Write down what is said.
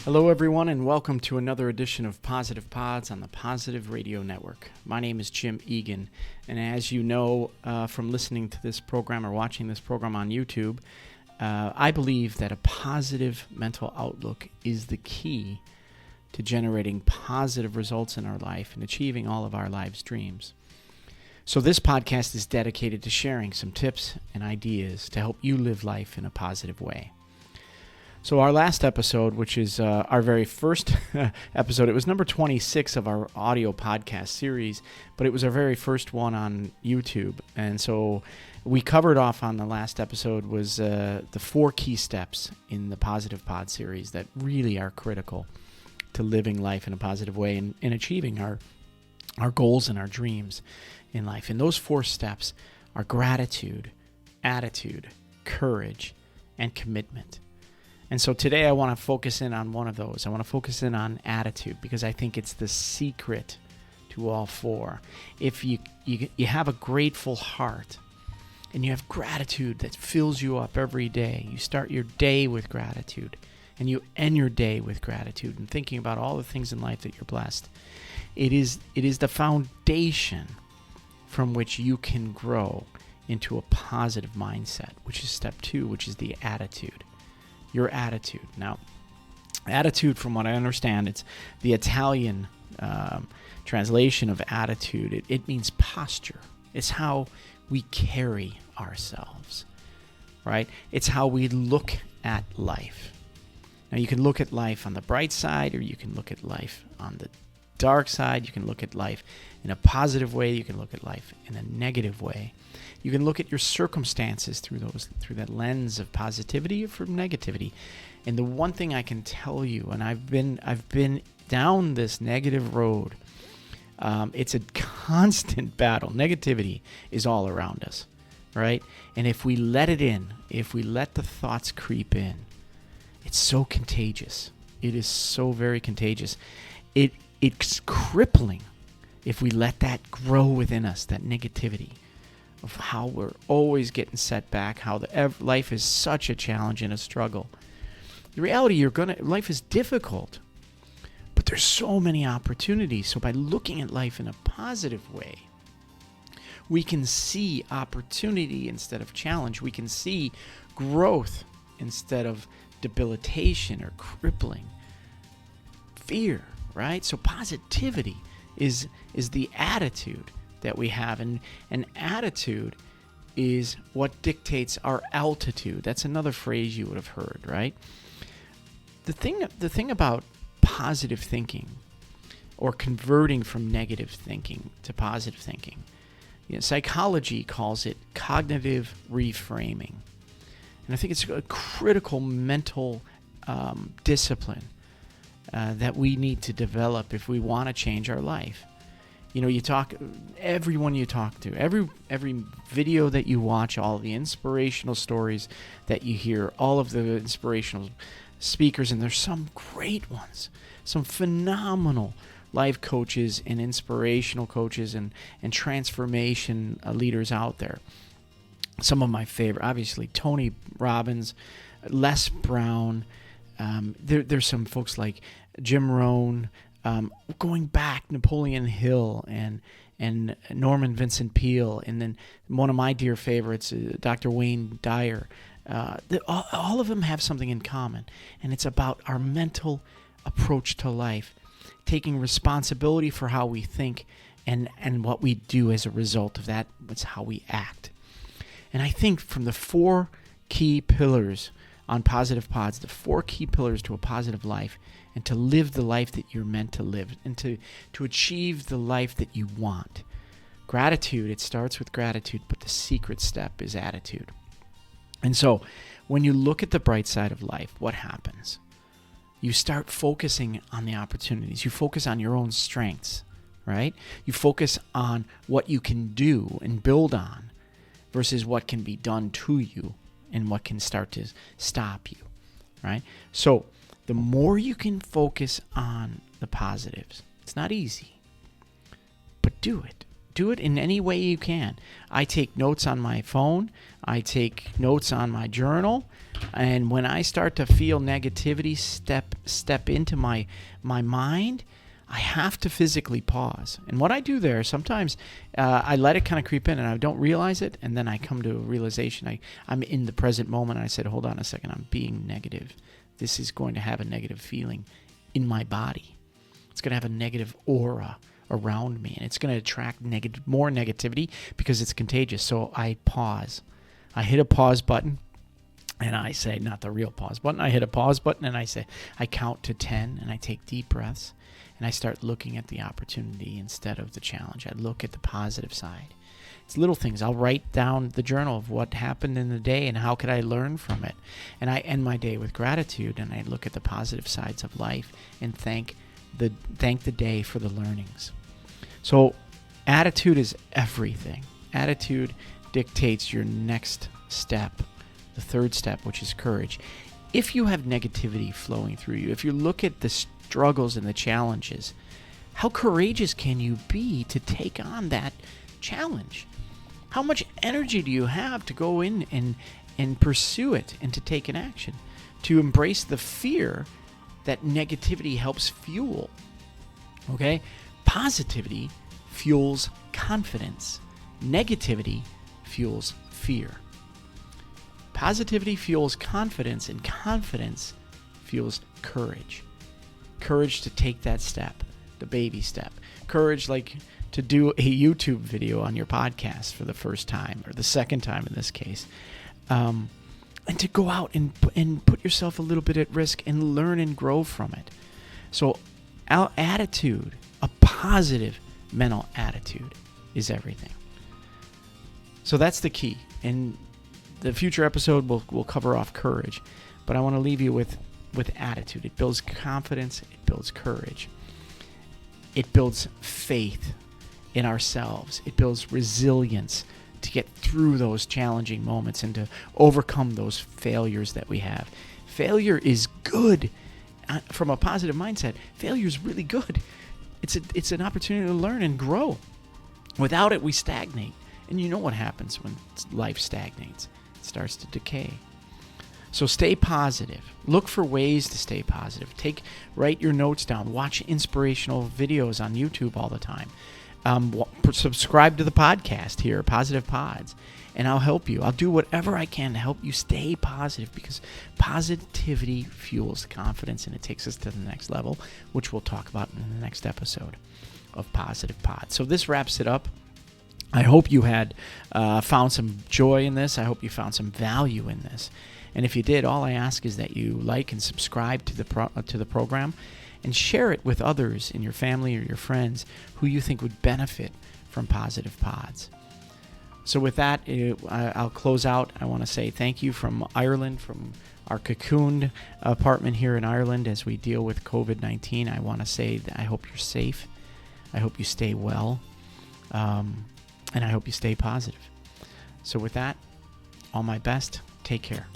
Hello, everyone, and welcome to another edition of Positive Pods on the Positive Radio Network. My name is Jim Egan, and as you know from listening to this program or watching this program on YouTube, I believe that a positive mental outlook is the key to generating positive results in our life and achieving all of our lives' dreams. So this podcast is dedicated to sharing some tips and ideas to help you live life in a positive way. So our last episode, which is our very first episode, it was number 26 of our audio podcast series, but it was our very first one on YouTube. And so we covered off on the last episode was the 4 key steps in the Positive Pod series that really are critical to living life in a positive way and achieving our goals and our dreams in life. And those 4 steps are gratitude, attitude, courage, and commitment. And so today I want to focus in on one of those. I want to focus in on attitude because I think it's the secret to all 4. If you have a grateful heart and you have gratitude that fills you up every day, you start your day with gratitude and you end your day with gratitude and thinking about all the things in life that you're blessed. It is the foundation from which you can grow into a positive mindset, which is step 2, which is the attitude. Your attitude. Now, attitude, from what I understand, it's the Italian translation of attitude. It means posture. It's how we carry ourselves, right? It's how we look at life. Now, you can look at life on the bright side, or you can look at life on the dark side. You can look at life in a positive way. You can look at life in a negative way. You can look at your circumstances through that lens of positivity or from negativity. And the one thing I can tell you, and I've been down this negative road, it's a constant battle. Negativity is all around us, right? And if we let it in, if we let the thoughts creep in, it's so contagious. It is so very contagious. It's crippling if we let that grow within us, that negativity of how we're always getting set back, how life is such a challenge and a struggle. The reality, life is difficult, but there's so many opportunities. So by looking at life in a positive way, we can see opportunity instead of challenge. We can see growth instead of debilitation or crippling fear, right? So positivity is the attitude that we have, and attitude is what dictates our altitude. That's another phrase you would have heard, right? The thing about positive thinking, or converting from negative thinking to positive thinking, psychology calls it cognitive reframing, and I think it's a critical mental discipline that we need to develop if we want to change our life. Everyone you talk to, every video that you watch, all the inspirational stories that you hear, all of the inspirational speakers, and there's some great ones, some phenomenal life coaches and inspirational coaches and transformation leaders out there. Some of my favorite, obviously, Tony Robbins, Les Brown. There's some folks like Jim Rohn, going back, Napoleon Hill and Norman Vincent Peale, and then one of my dear favorites, Dr. Wayne Dyer. All of them have something in common, and it's about our mental approach to life, taking responsibility for how we think and what we do as a result of that. It's how we act. And I think from the 4 key pillars on Positive Pods, the 4 key pillars to a positive life, and to live the life that you're meant to live, and to achieve the life that you want. Gratitude, it starts with gratitude, but the secret step is attitude. And so when you look at the bright side of life, what happens? You start focusing on the opportunities. You focus on your own strengths, right? You focus on what you can do and build on versus what can be done to you and what can start to stop you, right? So the more you can focus on the positives, it's not easy, but do it. do it in any way you can. I take notes on my phone. I take notes on my journal. And when I start to feel negativity step into my mind, I have to physically pause. And what I do there, sometimes I let it kind of creep in and I don't realize it. And then I come to a realization. I'm in the present moment. And I said, hold on a second. I'm being negative. This is going to have a negative feeling in my body. It's going to have a negative aura around me. And it's going to attract more negativity because it's contagious. So I pause. I hit a pause button. And I say, not the real pause button. I hit a pause button and I say, I count to 10 and I take deep breaths and I start looking at the opportunity instead of the challenge. I look at the positive side. It's little things. I'll write down the journal of what happened in the day and how could I learn from it. And I end my day with gratitude and I look at the positive sides of life and thank the day for the learnings. So attitude is everything. Attitude dictates your next step. The third step, which is courage. If you have negativity flowing through you, if you look at the struggles and the challenges, how courageous can you be to take on that challenge? How much energy do you have to go in and pursue it and to take an action, to embrace the fear that negativity helps fuel? Okay? Positivity fuels confidence. Negativity fuels fear. Positivity fuels confidence, and confidence fuels courage. Courage to take that step, the baby step. Courage, like to do a YouTube video on your podcast for the first time, or the second time in this case. And to go out and put yourself a little bit at risk and learn and grow from it. So our attitude, a positive mental attitude, is everything. So that's the key. And the future episode will cover off courage, but I want to leave you with attitude. It builds confidence. It builds courage. It builds faith in ourselves. It builds resilience to get through those challenging moments and to overcome those failures that we have. Failure is good. From a positive mindset, failure is really good. It's an opportunity to learn and grow. Without it, we stagnate. And you know what happens when life stagnates. It starts to decay. So stay positive. Look for ways to stay positive. Write your notes down. Watch inspirational videos on YouTube all the time. Subscribe to the podcast here, Positive Pods, and I'll help you. I'll do whatever I can to help you stay positive, because positivity fuels confidence and it takes us to the next level, which we'll talk about in the next episode of Positive Pods. So this wraps it up. I hope you had found some joy in this. I hope you found some value in this. And if you did, all I ask is that you like and subscribe to the program and share it with others in your family or your friends who you think would benefit from Positive Pods. So with that, I'll close out. I want to say thank you from Ireland, from our cocooned apartment here in Ireland as we deal with COVID-19. I want to say that I hope you're safe. I hope you stay well. And I hope you stay positive. So with that, all my best. Take care.